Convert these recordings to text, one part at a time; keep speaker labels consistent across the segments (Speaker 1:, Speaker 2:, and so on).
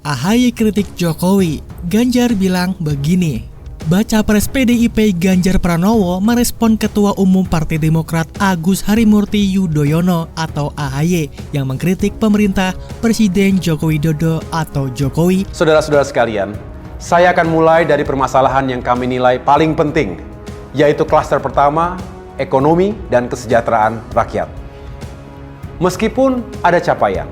Speaker 1: AHY kritik Jokowi, Ganjar bilang begini. Baca Pres PDIP Ganjar Pranowo merespon Ketua Umum Partai Demokrat Agus Harimurti Yudhoyono atau AHY yang mengkritik pemerintah Presiden Joko Widodo atau Jokowi.
Speaker 2: Saudara-saudara sekalian, saya akan mulai dari permasalahan yang kami nilai paling penting, yaitu klaster pertama, ekonomi dan kesejahteraan rakyat. Meskipun ada capaian,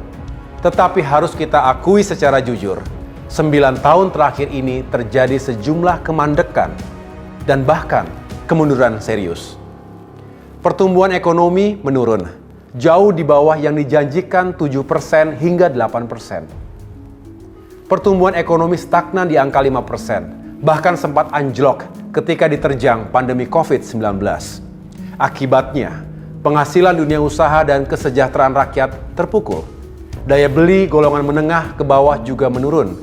Speaker 2: tetapi harus kita akui secara jujur, 9 tahun terakhir ini terjadi sejumlah kemandekan dan bahkan kemunduran serius. Pertumbuhan ekonomi menurun, jauh di bawah yang dijanjikan 7% hingga 8%. Pertumbuhan ekonomi stagnan di angka 5%, bahkan sempat anjlok ketika diterjang pandemi COVID-19. Akibatnya, penghasilan dunia usaha dan kesejahteraan rakyat terpukul. Daya beli golongan menengah ke bawah juga menurun.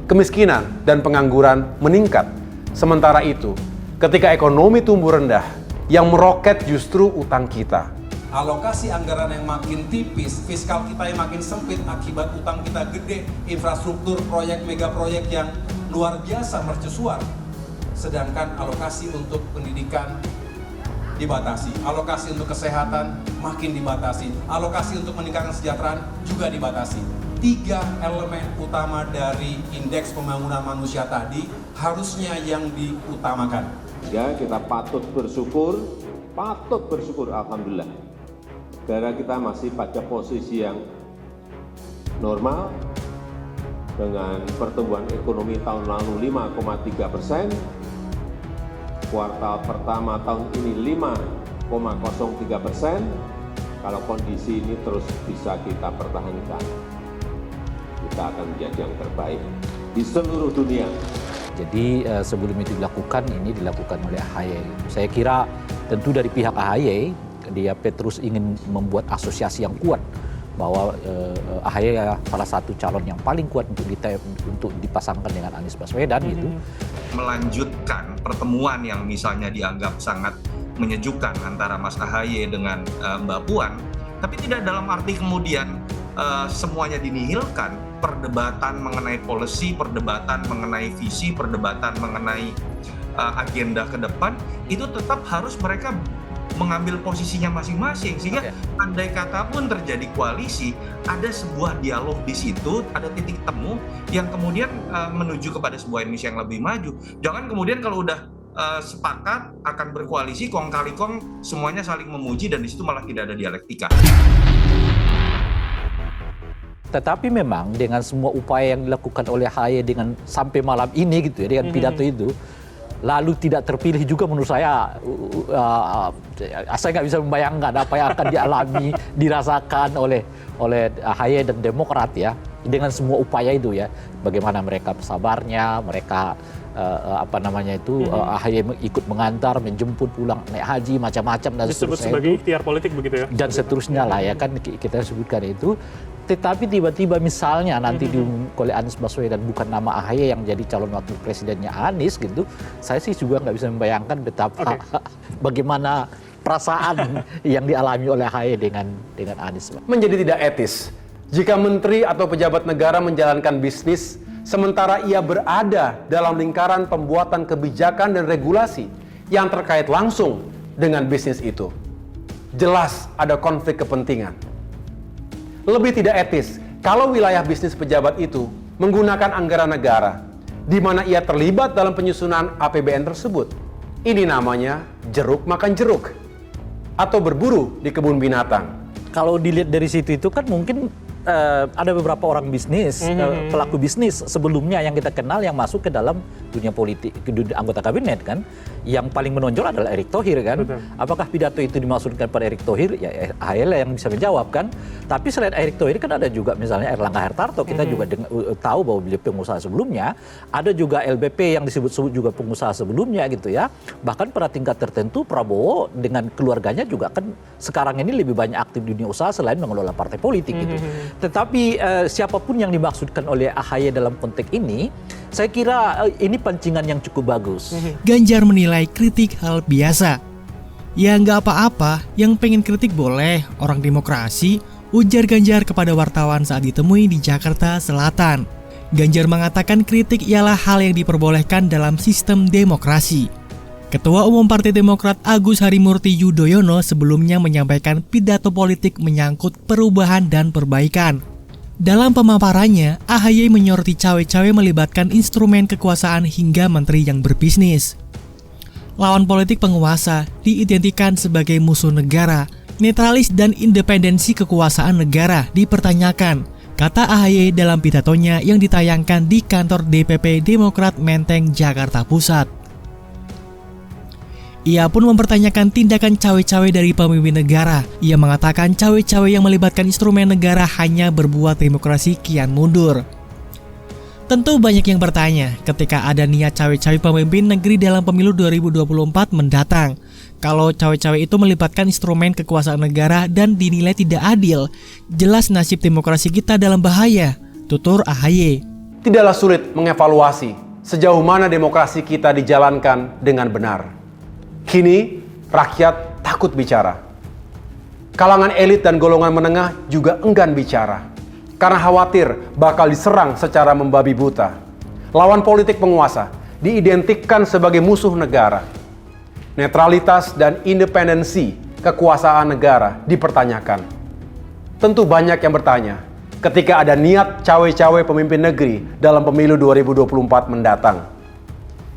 Speaker 2: Kemiskinan dan pengangguran meningkat. Sementara itu, ketika ekonomi tumbuh rendah, yang meroket justru utang kita.
Speaker 3: Alokasi anggaran yang makin tipis, fiskal kita yang makin sempit akibat utang kita gede, infrastruktur, proyek, mega proyek yang luar biasa mercusuar. Sedangkan alokasi untuk pendidikan dibatasi, alokasi untuk kesehatan makin dibatasi, alokasi untuk meningkatkan kesejahteraan juga dibatasi. 3 elemen utama dari indeks pembangunan manusia tadi harusnya yang diutamakan.
Speaker 4: Ya, kita patut bersyukur alhamdulillah. Negara kita masih pada posisi yang normal dengan pertumbuhan ekonomi tahun lalu 5,3%. Kuartal pertama tahun ini 5,03%. Kalau kondisi ini terus bisa kita pertahankan, kita akan menjadi yang terbaik di seluruh dunia.
Speaker 5: Jadi sebelum itu dilakukan, ini dilakukan oleh AHY. Saya kira tentu dari pihak AHY, dia terus ingin membuat asosiasi yang kuat bahwa AHY salah satu calon yang paling kuat untuk dipasangkan dengan Anies Baswedan gitu.
Speaker 6: Melanjutkan pertemuan yang misalnya dianggap sangat menyejukkan antara Mas AHY dengan Mbak Puan, tapi tidak dalam arti kemudian semuanya dinihilkan. Perdebatan mengenai policy, perdebatan mengenai visi, perdebatan mengenai agenda ke depan, itu tetap harus mereka mengambil posisinya masing-masing, sehingga andai kata pun terjadi koalisi, ada sebuah dialog di situ, ada titik temu yang kemudian menuju kepada sebuah Indonesia yang lebih maju. Jangan kemudian kalau udah sepakat akan berkoalisi, kong kali kong semuanya saling memuji dan di situ malah tidak ada dialektika.
Speaker 5: Tetapi memang dengan semua upaya yang dilakukan oleh AHY dengan sampai malam ini gitu ya, dengan pidato itu, lalu tidak terpilih juga menurut saya nggak bisa membayangkan apa yang akan dialami, dirasakan oleh AHY dan Demokrat ya, dengan semua upaya itu ya, bagaimana mereka sabarnya, mereka AHY ikut mengantar, menjemput pulang naik haji, macam-macam dan
Speaker 7: disebut
Speaker 5: seterusnya.
Speaker 7: Sebagai ikhtiar politik begitu ya? Dan
Speaker 5: seterusnya lah ya kan kita sebutkan itu. Tetapi tiba-tiba misalnya nanti diumumkan oleh Anies Baswedan bukan nama AHY yang jadi calon wakil presidennya Anies gitu, saya sih juga nggak bisa membayangkan betapa bagaimana perasaan yang dialami oleh AHY dengan Anies.
Speaker 2: Menjadi tidak etis jika menteri atau pejabat negara menjalankan bisnis sementara ia berada dalam lingkaran pembuatan kebijakan dan regulasi yang terkait langsung dengan bisnis itu. Jelas ada konflik kepentingan. Lebih tidak etis kalau wilayah bisnis pejabat itu menggunakan anggaran negara, di mana ia terlibat dalam penyusunan APBN tersebut. Ini namanya jeruk makan jeruk, atau berburu di kebun binatang.
Speaker 5: Kalau dilihat dari situ itu kan mungkin ada beberapa orang bisnis, pelaku bisnis sebelumnya yang kita kenal yang masuk ke dalam dunia politik, ke dunia anggota kabinet kan. Yang paling menonjol adalah Erick Thohir kan. Betul. Apakah pidato itu dimaksudkan pada Erick Thohir? Ya AHY lah yang bisa menjawab kan. Tapi selain Erick Thohir kan ada juga misalnya Erlangga Hartarto, kita juga tahu bahwa beliau pengusaha sebelumnya. Ada juga LBP yang disebut-sebut juga pengusaha sebelumnya gitu ya. Bahkan pada tingkat tertentu Prabowo dengan keluarganya juga kan sekarang ini lebih banyak aktif di dunia usaha selain mengelola partai politik gitu. Tetapi siapapun yang dimaksudkan oleh AHY dalam konteks ini, saya kira ini pancingan yang cukup bagus.
Speaker 1: Ganjar menilai kritik hal biasa. Ya nggak apa-apa, yang pengen kritik boleh, orang demokrasi, ujar Ganjar kepada wartawan saat ditemui di Jakarta Selatan. Ganjar mengatakan kritik ialah hal yang diperbolehkan dalam sistem demokrasi. Ketua Umum Partai Demokrat Agus Harimurti Yudhoyono sebelumnya menyampaikan pidato politik menyangkut perubahan dan perbaikan. Dalam pemaparannya, AHY menyoroti cawe-cawe melibatkan instrumen kekuasaan hingga menteri yang berbisnis. Lawan politik penguasa diidentikan sebagai musuh negara, netralis dan independensi kekuasaan negara dipertanyakan, kata AHY dalam pidatonya yang ditayangkan di kantor DPP Demokrat Menteng, Jakarta Pusat. Ia pun mempertanyakan tindakan cawe-cawe dari pemimpin negara. Ia mengatakan cawe-cawe yang melibatkan instrumen negara hanya berbuat demokrasi kian mundur. Tentu banyak yang bertanya ketika ada niat cawe-cawe pemimpin negeri dalam pemilu 2024 mendatang. Kalau cawe-cawe itu melibatkan instrumen kekuasaan negara dan dinilai tidak adil, jelas nasib demokrasi kita dalam bahaya, tutur AHY.
Speaker 2: Tidaklah sulit mengevaluasi sejauh mana demokrasi kita dijalankan dengan benar. Kini, rakyat takut bicara. Kalangan elit dan golongan menengah juga enggan bicara, karena khawatir bakal diserang secara membabi buta. Lawan politik penguasa diidentikan sebagai musuh negara. Netralitas dan independensi kekuasaan negara dipertanyakan. Tentu banyak yang bertanya, ketika ada niat cawe-cawe pemimpin negeri dalam pemilu 2024 mendatang.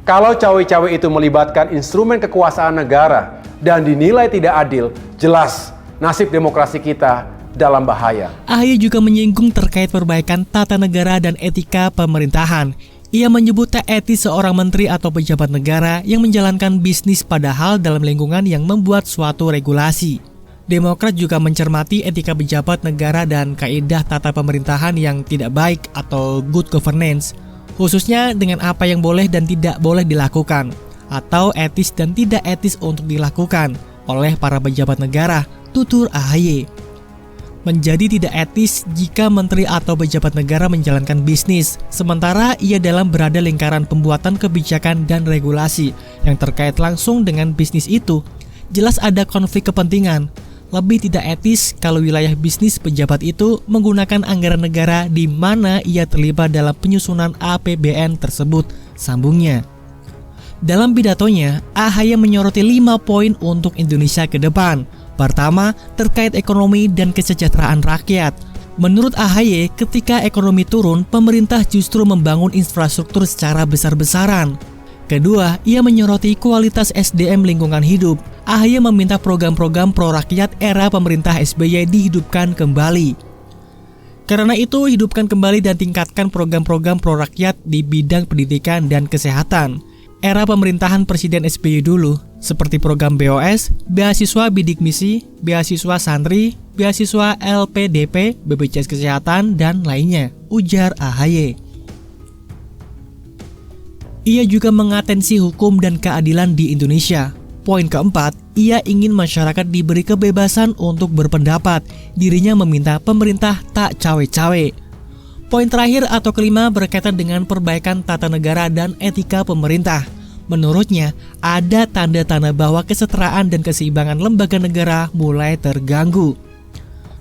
Speaker 2: Kalau cawe-cawe itu melibatkan instrumen kekuasaan negara dan dinilai tidak adil, jelas nasib demokrasi kita dalam bahaya.
Speaker 1: AHY juga menyinggung terkait perbaikan tata negara dan etika pemerintahan. Ia menyebut tak etis seorang menteri atau pejabat negara yang menjalankan bisnis padahal dalam lingkungan yang membuat suatu regulasi. Demokrat juga mencermati etika pejabat negara dan kaidah tata pemerintahan yang tidak baik atau good governance, khususnya dengan apa yang boleh dan tidak boleh dilakukan, atau etis dan tidak etis untuk dilakukan oleh para pejabat negara, tutur AHY. Menjadi tidak etis jika menteri atau pejabat negara menjalankan bisnis, sementara ia dalam berada lingkaran pembuatan kebijakan dan regulasi yang terkait langsung dengan bisnis itu. Jelas ada konflik kepentingan. Lebih tidak etis kalau wilayah bisnis pejabat itu menggunakan anggaran negara di mana ia terlibat dalam penyusunan APBN tersebut, sambungnya. Dalam pidatonya, AHY menyoroti 5 poin untuk Indonesia ke depan. Pertama, terkait ekonomi dan kesejahteraan rakyat. Menurut AHY, ketika ekonomi turun, pemerintah justru membangun infrastruktur secara besar-besaran. Kedua, ia menyoroti kualitas SDM lingkungan hidup. AHY meminta program-program pro-rakyat era pemerintah SBY dihidupkan kembali. Karena itu, hidupkan kembali dan tingkatkan program-program pro-rakyat di bidang pendidikan dan kesehatan. Era pemerintahan Presiden SBY dulu, seperti program BOS, beasiswa bidik misi, beasiswa santri, beasiswa LPDP, BPJS Kesehatan, dan lainnya, ujar AHY. Ia juga mengatensi hukum dan keadilan di Indonesia. Poin keempat, ia ingin masyarakat diberi kebebasan untuk berpendapat. Dirinya meminta pemerintah tak cawe-cawe. Poin terakhir atau kelima berkaitan dengan perbaikan tata negara dan etika pemerintah. Menurutnya, ada tanda-tanda bahwa kesetaraan dan keseimbangan lembaga negara mulai terganggu.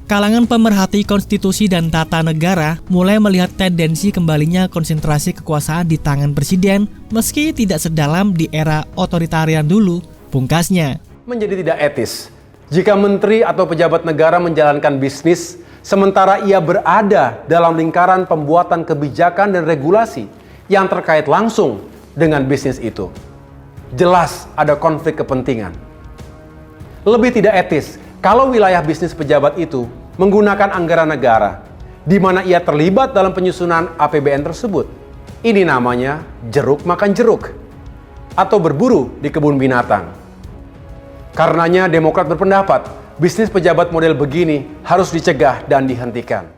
Speaker 1: Kalangan pemerhati konstitusi dan tata negara mulai melihat tendensi kembalinya konsentrasi kekuasaan di tangan presiden meski tidak sedalam di era otoritarian dulu, pungkasnya.
Speaker 2: Menjadi tidak etis jika menteri atau pejabat negara menjalankan bisnis sementara ia berada dalam lingkaran pembuatan kebijakan dan regulasi yang terkait langsung dengan bisnis itu. Jelas ada konflik kepentingan. Lebih tidak etis kalau wilayah bisnis pejabat itu menggunakan anggaran negara, di mana ia terlibat dalam penyusunan APBN tersebut. Ini namanya jeruk makan jeruk, atau berburu di kebun binatang. Karenanya Demokrat berpendapat, bisnis pejabat model begini harus dicegah dan dihentikan.